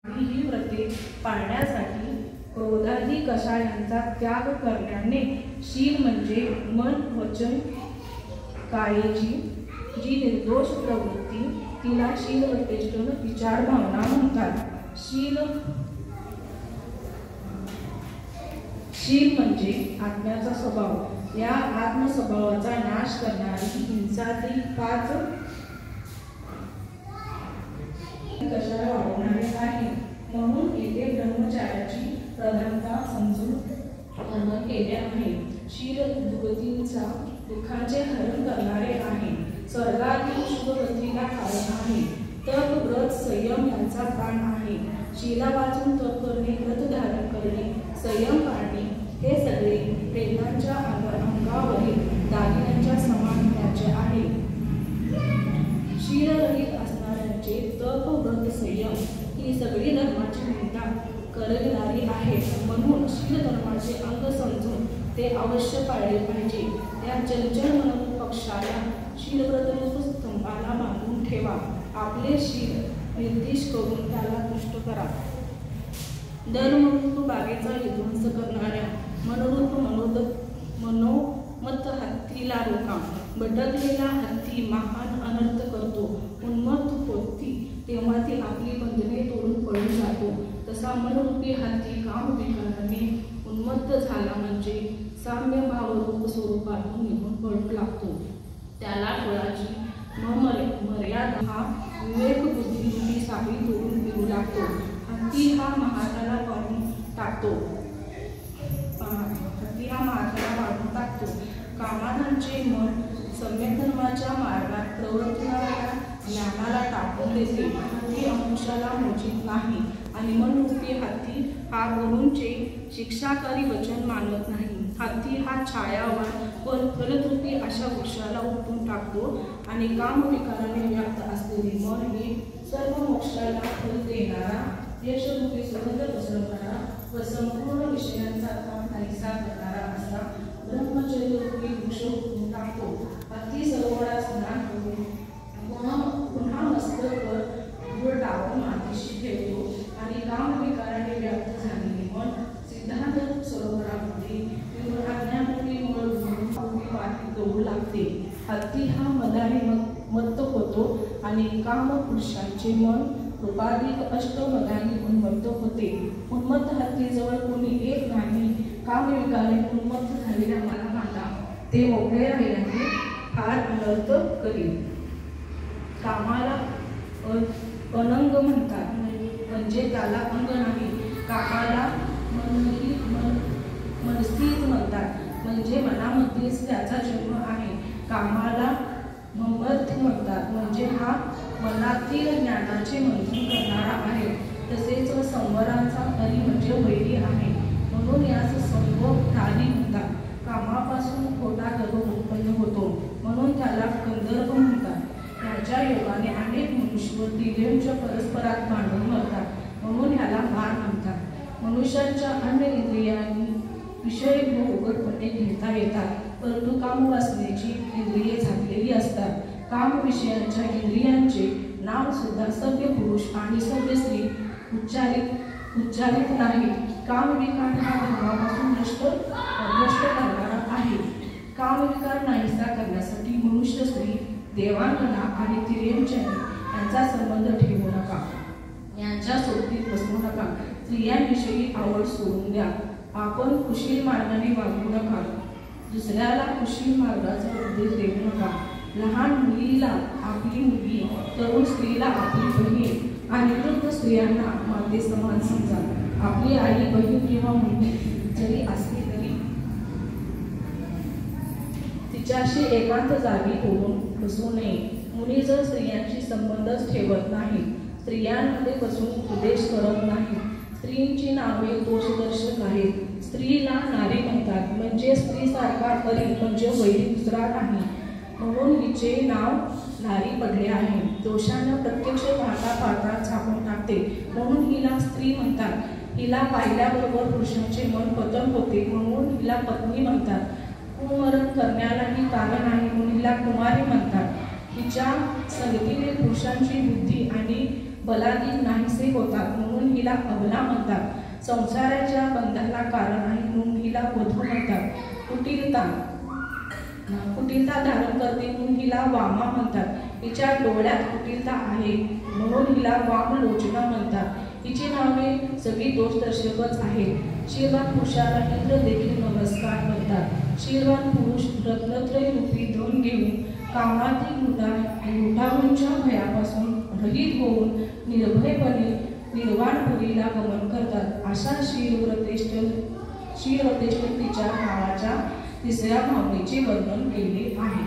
ही व्रते पाळण्यासाठी क्रोधादी कषायांचा त्याग करण्याने शील म्हणजे मन वचन कायेची जी निर्दोष प्रवृत्ती तिला शीलवतेष्टन विचार भावना म्हणतात। शील म्हणजे आत्म्याचा स्वभाव। या आत्मस्वभावाचा नाश करणारी हिंसादी 5 कषाय वाढवणारे आहे। म्हणून येथे ब्रह्मचार्याची प्रधानता समजून वर्णन केले आहे। शील दुर्गतींचा दुःखाचे हरण करणारे आहे। स्वर्गातील शुभगतीला कारण आहे। तप व्रत संयम यांचा प्राण आहे। शीला वाचून तप करणे, व्रत धारण करणे, संयम पाळणे हे सगळे प्रेतांच्या अंगावरील दागिन्यांच्या समान त्याचे आहे। शीलरहित असणाऱ्यांचे तप व्रत संयम ही सगळी धर्माची निंदा करणारी आहेत। म्हणून शील धर्माचे अंग समजून ते अवश्य पाळले पाहिजे। त्या चंचल मन पक्षाला शीलव्रतरूप स्तंभाला बांधून ठेवा। आपले शील निर्देश करून त्याला तुष्ट करा। धर्मरूप बागेचा विध्वंस करणाऱ्या मनोमत हत्तीला रोखा। भटकलेला हत्ती महान अनर्थ करतो। उन्मत्त होती तेव्हा ती आपली बंधने तोडून पळून जातो। तसा मनरूपी हत्ती कामविकाराने उन्मत्त झाला म्हणजे साम्य भावरूप स्वरूपातून निघून पळू लागतो। त्याला फळाची मर्यादा हा विवेक बुद्धी साखळी तोडून फिरू लागतो। हत्ती हा महाराला पाडून टाकतो। कामाधांचे मन सम्यक धर्माच्या मार्गात प्रवर्तनाऱ्या ज्ञानाला टाकून देते। हत्ती अंकुशाला मोजित नाही आणि मनरूपी हत्ती हा गुरूंचे शिक्षाकारी वचन मानत नाही। हत्ती हा छायावान पण फलद्रूपी अशा वृक्षाला उपटून टाकतो आणि कामविकाराने व्याप्त असलेले मन हे सर्व मोक्षाला फल देणारा यशरूपी सुगंध पसरवणारा व संपूर्ण विषयांचा काम नाहीसा करणारा असा ब्रह्मचर्यरूपी वृक्ष उपटून टाकतो। हत्ती सरोवरात स्नान करून पुन्हा मस्तकवर धूळ टाकून मातीशी ठेवतो आणि कामविकाराने व्याप्त झालेले मन सिद्धांत सरोवरामध्ये आज्ञापूर्वी मळ माती गळू लागते। हत्ती हा मदाने मत्त होतो आणि कामपुरुषांचे मन रूपाधिक अष्टमदाने उन्मत्त होते। उन्मत्त हत्तीजवळ कोणी एक नाही। कामविकारे उन्मत्त झालेल्या मनाला ते मोकळे राहिल्याने फार अनर्थ करील। कामाला अनंग म्हणतात म्हणजे त्याला अंग नाही। कामाला मनस्थित म्हणतात म्हणजे मनामध्येच त्याचा जन्म आहे। कामाला ममर्थ म्हणतात म्हणजे हा मनातील ज्ञानाचे मंथन करणारा आहे। तसेच संवरांचा हरी म्हणजे वैरी आहे। म्हणून यास संभोगधारी म्हणतात। कामापासून खोटा गर्व उत्पन्न होतो म्हणून त्याला गंधर्व म्हणतात। याच्या योगाने अनेक मनुष्य तिघांच्या परस्परात भांडून मरतात म्हणून ह्याला मार म्हणतात। मनुष्यांच्या अन्य इंद्रियांनी विषय उघडपणे घेता येतात परंतु कामवासनेची इंद्रिये झाकलेली असतात। काम विषयांच्या इंद्रियांचे नाव सुद्धा सभ्य पुरुष आणि सभ्य स्त्री उच्चारित नाही। कामविकार हा धर्मापासून नष्ट करणारा आहे। कामविकार नाहीसा करण्यासाठी मनुष्य स्त्री देवांगना आणि तिर्यंचनी यांचा संबंध ठेवू नका। यांच्या सोबतीत बसवू नका। स्त्रियांविषयी आवड सोडून द्या। आपण कुशील मार्गाने वागू नका। दुसऱ्याला कुशील मार्गाचा उपदेश देऊ नका। लहान मुलीला आपली मुलगी, तरुण स्त्रीला आपली बहीण आणि वृद्ध स्त्रियांना माते समान समजा। आपली आई बहीण किंवा मुलगी जरी असली तरी तिच्याशी एकांत जागी होऊन बसू नये। मुली जर स्त्रियांशी संबंधच ठेवत नाही, स्त्रियांमध्ये बसून उपदेश करत नाही। स्त्रींची नावे दोषदर्शक आहेत। स्त्रीला नारी म्हणतात म्हणजे स्त्रीसारखा हरी म्हणजे वैरी दुसरा नाही म्हणून हिचे नाव नारी पडले आहे। दोषांना प्रत्यक्ष पाहता झाकून टाकते म्हणून हिला स्त्री म्हणतात। हिला पाहिल्याबरोबर पुरुषांचे मन पतन होते म्हणून हिला पत्नी म्हणतात। कुमरण करण्यालाही कारण आहे म्हणून हिला कुमारी म्हणतात। हिच्या संगतीने पुरुषांची बुद्धी आणि बलाधिक नाहीसे होतात म्हणून हिला अबला म्हणतात. संसाराच्या बंधाला कारण आहे म्हणून हिला वधू म्हणतात. कुटिलता धारण करते म्हणून हिला वामा म्हणतात. हिच्या डोळ्यात कुटिलता आहे म्हणून हिला वामलोचना म्हणतात. हिची नावे सगळी दोषदर्शकच आहेत. शीलवान पुरुषाला इंद्र देखील नमस्कार करतात. शीलवान पुरुष रत्नत्रय रूपी धन घेऊन कामातील लुटारूंच्या भयापासून रहित होऊन निर्भयपणे निर्वाणपुरीला गमन करतात. अशा शीलव्रतेष्ठ तिच्या नावाच्या तिसऱ्या भावनेचे वर्णन केले आहे.